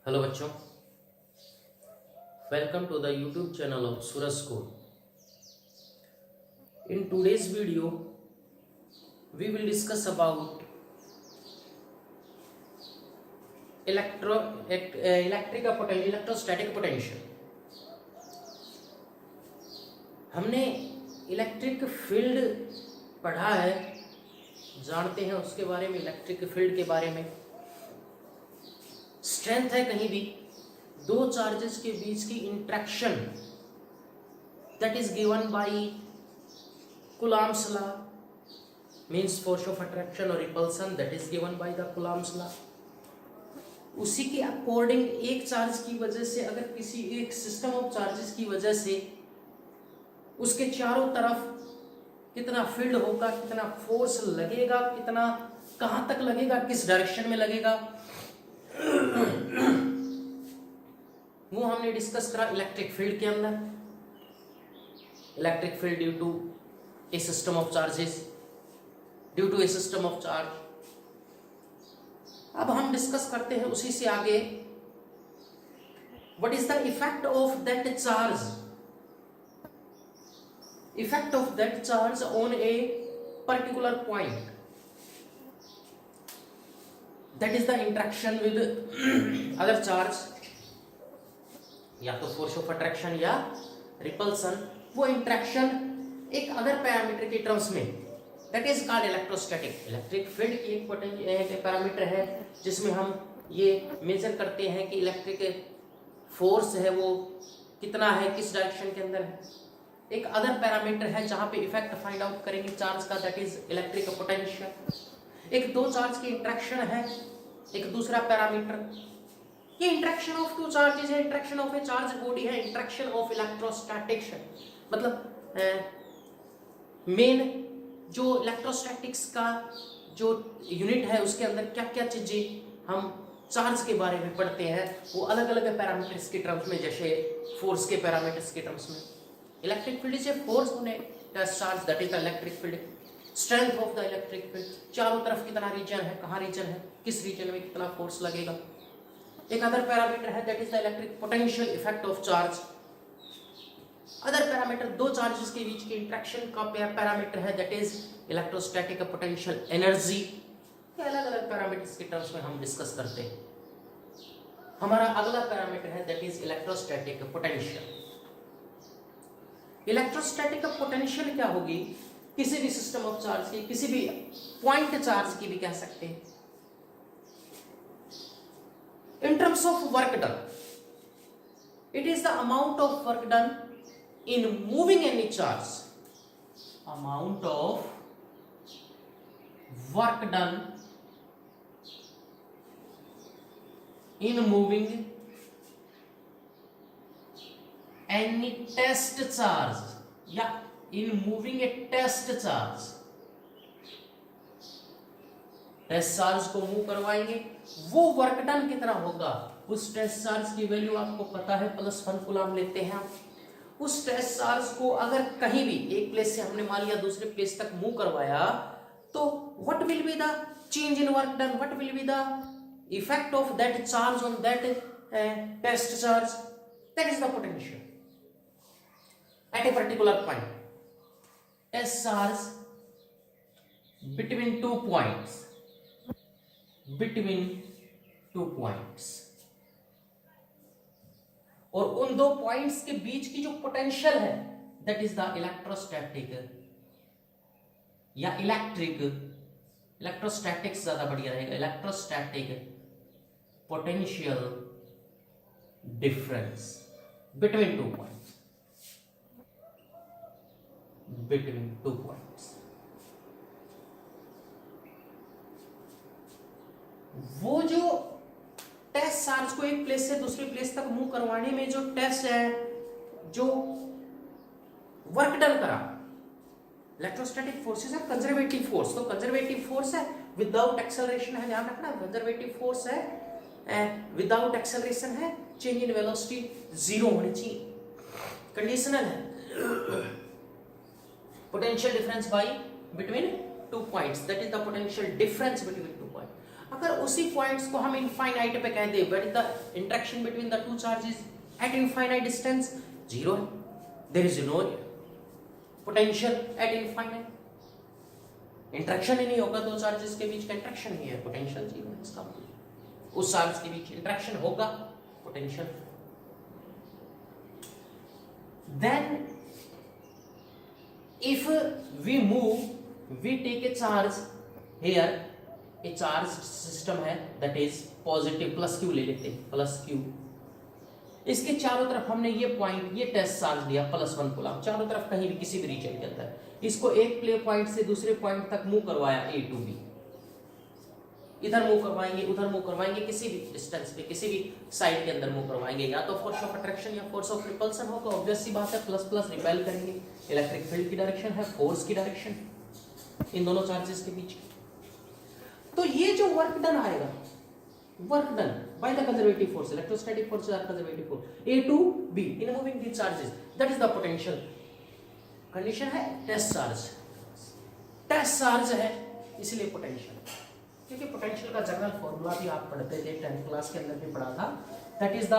Hello बच्चों, welcome to the YouTube channel of Suraj school. In today's video, we will discuss about electrostatic potential. हमने electric field पढ़ा है, जानते हैं उसके बारे में. इलेक्ट्रिक फील्ड के बारे में स्ट्रेंथ है कहीं भी दो चार्जेस के बीच की interaction that is given by Coulomb's law, means force of attraction or repulsion that is given by the Coulomb's law. उसी के अकॉर्डिंग एक चार्ज की वजह से, अगर किसी एक सिस्टम ऑफ चार्जेस की वजह से उसके चारों तरफ कितना फील्ड होगा, कितना फोर्स लगेगा, कितना कहां तक लगेगा, किस डायरेक्शन में लगेगा, वो हमने डिस्कस करा इलेक्ट्रिक फील्ड के अंदर. Electric field due to a system of charges, due to a system of charge. अब हम डिस्कस करते हैं उसी से आगे, what is the effect of that charge, effect of that charge on a particular point, that is the interaction with other charge, या तो force of attraction या रिपल्सन. वो इंट्रैक्शन एक अदर पैरामीटर के टर्म्स में, that is called electrostatic. Electric field की एक parameter है जिसमें हम ये मेजर करते हैं कि इलेक्ट्रिक फोर्स है वो कितना है, किस डायरेक्शन के अंदर है. एक अदर पैरामीटर है जहां पे इफेक्ट फाइंड आउट करेंगे चार्ज का, दैट इज इलेक्ट्रिक पोटेंशियल. एक दो चार्ज की इंट्रैक्शन है, एक दूसरा पैरामीटर. ये इंट्रैक्शन ऑफ टू चार्जेस है, interaction of A charge body है, इंट्रैक्शन ऑफ इलेक्ट्रोस्टैटिक्स है. मतलब मेन जो इलेक्ट्रोस्टैटिक्स का जो यूनिट है उसके अंदर क्या क्या चीजें हम चार्ज के बारे में पढ़ते हैं, वो अलग अलग पैरामीटर्स के टर्म्स में, जैसे फोर्स के पैरामीटर्स के टर्म्स में. इलेक्ट्रिक फील्ड से फोर्स होने charge, that is the electric field. Strength of the electric field, चारों तरफ कितना रीजन है, कहाँ रीजन है, किस रीजन में कितना फोर्स लगेगा. एक अदर पैरामीटर है that is the electric potential effect of charge. Other parameter दो चार्जेस के बीच के इंट्रैक्शन का पैरामीटर है that is electrostatic potential energy. ये अलग अलग पैरामीटर्स के टर्म्स में हम डिस्कस करते हैं. हमारा अगला पैरामीटर है that is electrostatic potential. Electrostatic potential क्या होगी, किसी भी सिस्टम ऑफ चार्ज की, किसी भी पॉइंट चार्ज की भी कह सकते हैं. In terms of work done, it is the amount of work done in moving any charge, amount of work done in moving any test charge या in moving a test charge. Test charge को move करवाएंगे, वो work done कितना होगा. उस test charge की value आपको पता है, +1 कूलम लेते हैं. उस टेस्ट चार्ज को अगर कहीं भी एक प्लेस से हमने मान लिया दूसरे प्लेस तक मूव करवाया, तो what will be the change in work done, what will be the effect of that charge on that test charge, that is the potential at a particular point. Test charge between two points, और उन दो points के बीच की जो potential है that is the electrostatic या electrostatics ज्यादा बढ़िया रहेगा, electrostatic potential difference between two points. वो जो टेस्ट चार्ज को एक प्लेस से दूसरे प्लेस तक मूव करवाने में जो टेस्ट है, जो वर्क डन करा, इलेक्ट्रोस्टैटिक फोर्सेस है कंजर्वेटिव फोर्स. तो कंजर्वेटिव फोर्स है विदाउट एक्सेलरेशन है, ध्यान रखना. कंजर्वेटिव फोर्स है विदाउट एक्सेलरेशन है, चेंज इन वेलोसिटी जीरो होनी चाहिए. कंडीशनल है potential difference by between two points, that is the potential difference between two point. अगर उसी पॉइंट्स को हम इनफाइनाइट पे कह दे, but the interaction between the two charges at infinite distance zero है, there is no potential at infinite, interaction ही नहीं होगा दो चार्जेस के बीच का, इंटरेक्शन ही है, पोटेंशियल जीरो है इसका मतलब। उस चार्ज के बीच इंटरेक्शन होगा, potential. Then if we take a charge here, a charge system है that is positive plus Q ले लेते हैं, प्लस क्यू। इसके चारों तरफ हमने ये पॉइंट, ये टेस्ट चार्ज लिया +1 कूलम, चारों तरफ कहीं भी किसी भी रीजन के अंदर, इसको एक प्ले पॉइंट से दूसरे पॉइंट तक मूव करवाया A to B, इधर मूव करवाएंगे, उधर मूव करवाएंगे, किसी भी डिस्टेंस पे, किसी भी साइड के अंदर मूव करवाएंगे, या तो फोर्स ऑफ अट्रैक्शन या फोर्स ऑफ रिपल्सन हो, तो ऑब्वियस सी बात है प्लस प्लस रिपेल करेंगे, इलेक्ट्रिक फील्ड की डायरेक्शन है, फोर्स की डायरेक्शन इन दोनों चार्जेस के बीच। तो ये जो वर्क डन आएगा, work done by the conservative force, electrostatic force are conservative force A to B in moving the charges, that is the potential. Condition है टेस्ट चार्ज, टेस्ट चार्ज है इसलिए पोटेंशियल, क्योंकि पोटेंशियल का general formula भी आप पढ़ते थे 10th class के अंदर भी पढ़ा था, that is the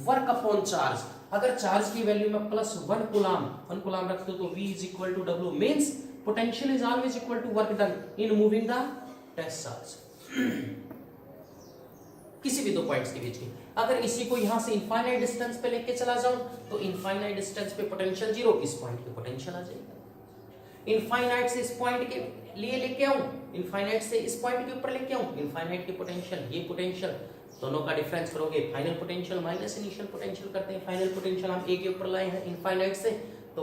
work upon charge. अगर चार्ज की वैल्यू में +1 कूलम रख दो तो V is equal to W, means potential is always equal to work done in moving the test charge किसी भी दो पॉइंट्स के बीच की। अगर इसी को यहां से इनफाइनाइट डिस्टेंस पे लेके चला जाऊं तो इनफाइनाइट डिस्टेंस पे पोटेंशियल जीरो, इस पॉइंट पे पोटेंशियल आ जाएगा। इनफाइनाइट से इस पॉइंट के लिए लेके आऊं, इनफाइनाइट से इस पॉइंट के ऊपर लेके आऊं, इनफाइनाइट की पोटेंशियल, ये पोटेंशियल, दोनों का डिफरेंस करोगे, final potential minus initial potential करते हैं, फाइनल पोटेंशियल हम ए के ऊपर लाए हैं इनफाइनाइट से, तो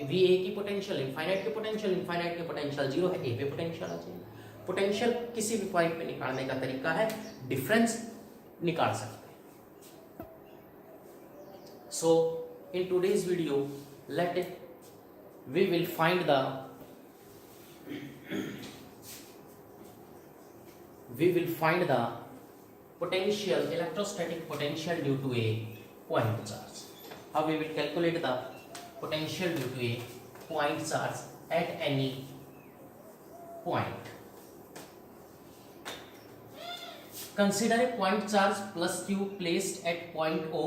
वी ए की पोटेंशियल, इनफाइनाइट की पोटेंशियल, इनफाइनाइट की पोटेंशियल जीरो है, ए पे पोटेंशियल आ जाएगा। पोटेंशियल किसी भी पॉइंट पे निकालने का तरीका है, डिफरेंस निकाल सकते हैं। So in today's video let we will find the potential, electrostatic potential due to a point charge. How we will calculate the potential due to a point charge at any point. Consider a point charge plus q placed at point O.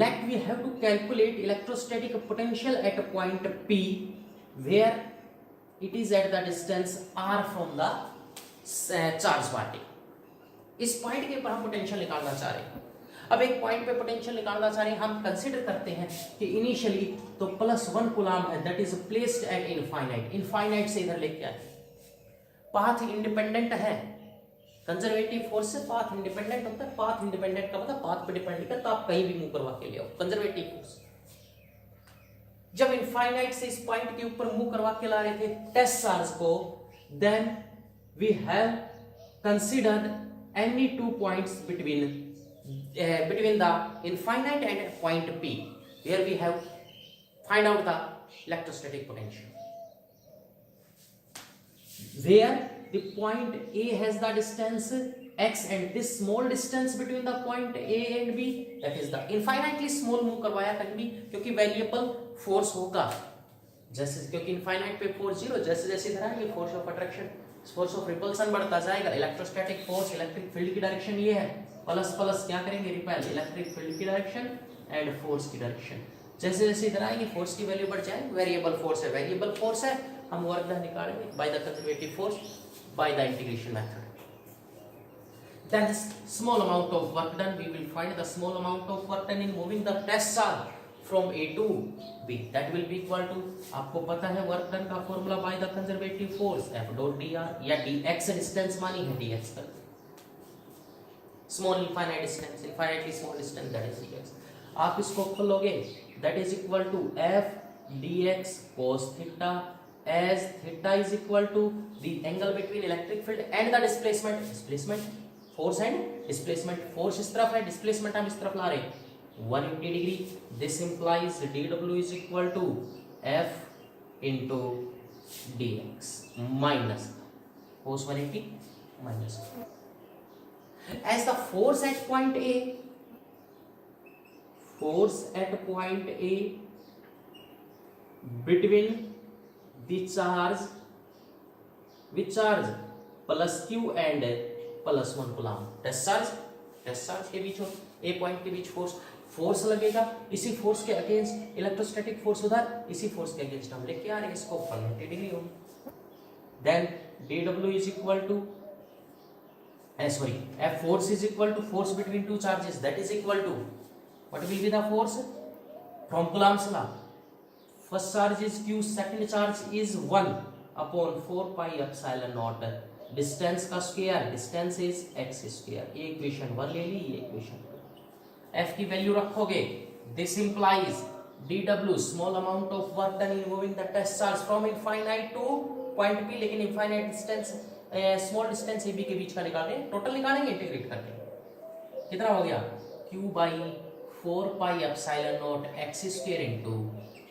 Let we have to calculate electrostatic potential at a point P where it is at the distance r from the charge particle. इस point के ऊपर हम potential निकालना चाह रहे हैं। अब एक पॉइंट पे पोटेंशियल निकालना चाह रहे हैं, हम कंसीडर करते हैं कि इनिशियली तो +1 कूलम है, that is placed at infinite, infinite से इधर लेके आए, पाथ इंडिपेंडेंट है, कंजर्वेटिव फोर्स से पाथ इंडिपेंडेंट होता है, पाथ इंडिपेंडेंट का मतलब पाथ पे डिपेंड नहीं करता, आप कहीं भी मूव करवा के ले आओ, कंजर्वेटिव फोर्स। जब इनफाइनाइट से इस पॉइंट के ऊपर मूव करवा के ला रहे थे टेस्ट चार्ज को, then we have considered any two points between the infinite and point P where we have find out the electrostatic potential, where the point A has the distance x and this small distance between the point A and B, that is the infinitely small move करवाया कहीं भी, क्योंकि variable force होगा, जैसे क्योंकि infinite पे force zero, जैसे जैसे इधर आएंगे force of attraction, force of repulsion बढ़ता जाएगा, इलेक्ट्रोस्टैटिक फोर्स, इलेक्ट्रिक फील्ड की डायरेक्शन ये है, प्लस प्लस क्या करेंगे रिपेल, इलेक्ट्रिक फील्ड की डायरेक्शन एंड फोर्स की डायरेक्शन, जैसे जैसे इधर आएंगे फोर्स की वैल्यू बढ़ जाएगी, वेरिएबल फोर्स है, वेरिएबल फोर्स है, हम वर्क डन निकालेंगे bye the conservative force by the integration method. Then this small amount of work done, we will find the small amount of work done in moving the test charge from A to B, that will be equal to, आपको पता है work done का formula by the conservative force F dot dr, या dx distance मानी है, dx कर small infinite distance, infinitely small distance, that is dx। आप इसको खोलोगे, that is equal to F dx cos theta as theta is equal to the angle between electric field and the displacement force and displacement, force इस तरफ है, displacement हम इस तरफ ला रहे हैं 180 degree, this implies dw is equal to f into dx minus cos 180 minus, as the force at point A between the charge, which charge, plus Q and plus 1 coulomb. Test charge के बीच ए point के बीच force लगेगा, इसी force के against electrostatic force उधर, इसी force के against हम लेके आ रहे हैं इसको 180 डिग्री होगा। Then dw is equal to F force is equal to force between two charges, that is equal to what will be the force from Coulomb's law? First charge is q, second charge is 1 upon 4 pi epsilon naught, distance का square, distance is x square। ये equation 1 ले ली, ये equation 2। F की value रखोगे, this implies dw small amount of work done in moving the test charge from infinite to point P, लेकिन infinite distance small distance A B के बीच का निकाल रहे हैं, टोटल निकालेंगे इंटीग्रेट करके। कितना हो गया q by 4 pi epsilon naught x square into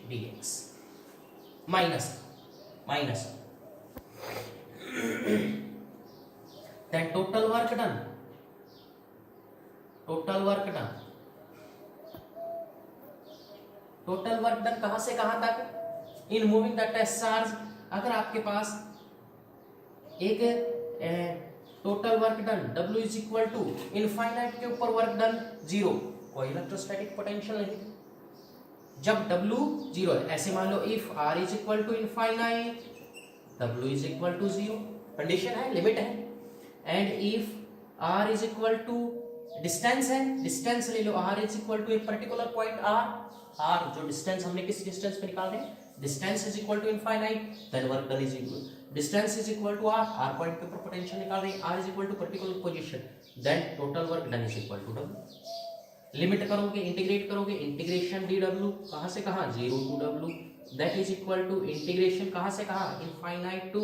dx minus then total work done कहां से कहां तक? In moving the test charge. अगर आपके पास एक total work done W is equal to infinite के ऊपर वर्क डन 0, कोई इलेक्ट्रोस्टैटिक पोटेंशियल नहीं। जब W 0 है, ऐसे मान लो if R is equal to infinite W is equal to 0, condition है, लिमिट है। And if R is equal to distance है, डिस्टेंस ले लो, R इज इक्वल टू एक पर्टिकुलर पॉइंट R जो डिस्टेंस हमने किस डिस्टेंस पे निकाल रहे हैं, distance is equal to infinite, then work done is equal distance is equal to r point के ऊपर पोटेंशियल निकाल रहे हैं, r is equal to particular position, then total work done is equal to w। Limit करोगे, integrate करोगे, integration dw कहां से कहां 0 to w, that is equal to integration कहां से कहां infinite to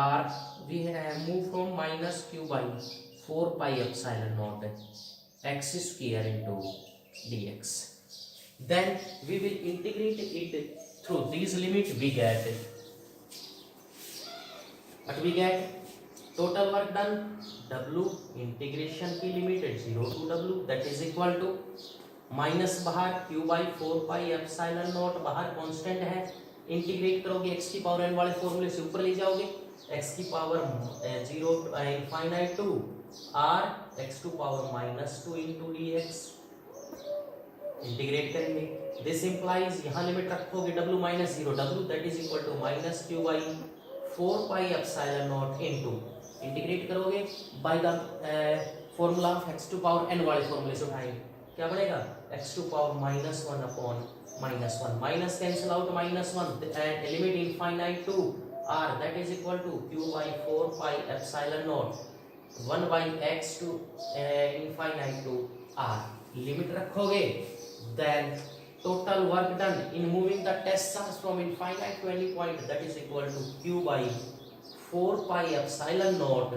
r, we move from minus q by 4 pi epsilon naught x square into dx। Then we will integrate it through this limit, we get what we get total work done W integration की limit 0 to W, that is equal to minus बाहर q by 4 pi epsilon naught, बाहर constant है, integrate करोगे x की power n वाले फॉर्मूले से ऊपर ले जाओगे, x की power 0 infinite to r x to power minus 2 into dx। Integrate करेंगे, दिस इंप्लाइज यहां लिमिट रखोगे W minus 0 W, that is equal to minus q by 4 pi epsilon naught into integrate करोगे bye the formula of x to power n वाले फॉर्मूले से उठाएंगे, क्या बनेगा x to power minus 1 upon minus 1, minus cancel out minus 1 and limit infinite to r, that is equal to q by 4 pi epsilon naught 1 by x to infinite to r। Limit रखोगे, then total work done in moving the test charge from infinite to any point, that is equal to q by 4 pi epsilon naught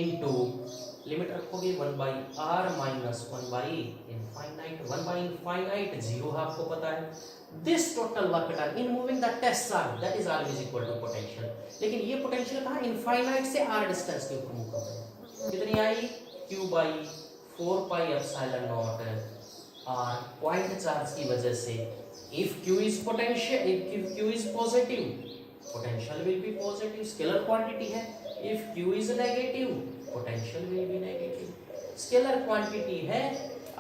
into limit रखोगे 1 by r minus 1 by infinite, 1 by infinite 0 आपको पता है। this total work done in moving the test charge, that is r is equal to potential, लेकिन ये potential कहाँ infinite से r distance के ऊपर मूव कर रहे हैं, कितनी आई q by 4 pi epsilon naught और पॉइंट चार्ज की वजह से if q is potential, if q is positive potential will be positive, scalar quantity है। if q is negative potential will be negative, scalar quantity है,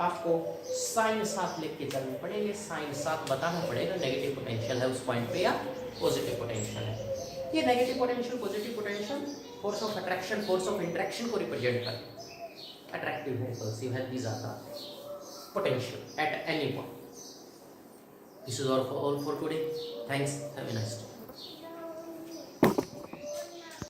आपको sign साथ लिख के चलने पड़ेंगे, साइन साथ बताना पड़ेगा नेगेटिव पोटेंशियल है उस पॉइंट पे या पॉजिटिव पोटेंशियल है। ये negative potential positive potential force of attraction force of interaction को रिप्रेजेंट करते हैं। अट्रैक्टिव है रिपल्सिव है, these are the potential at any point. This is all for today. Thanks. Have a nice day.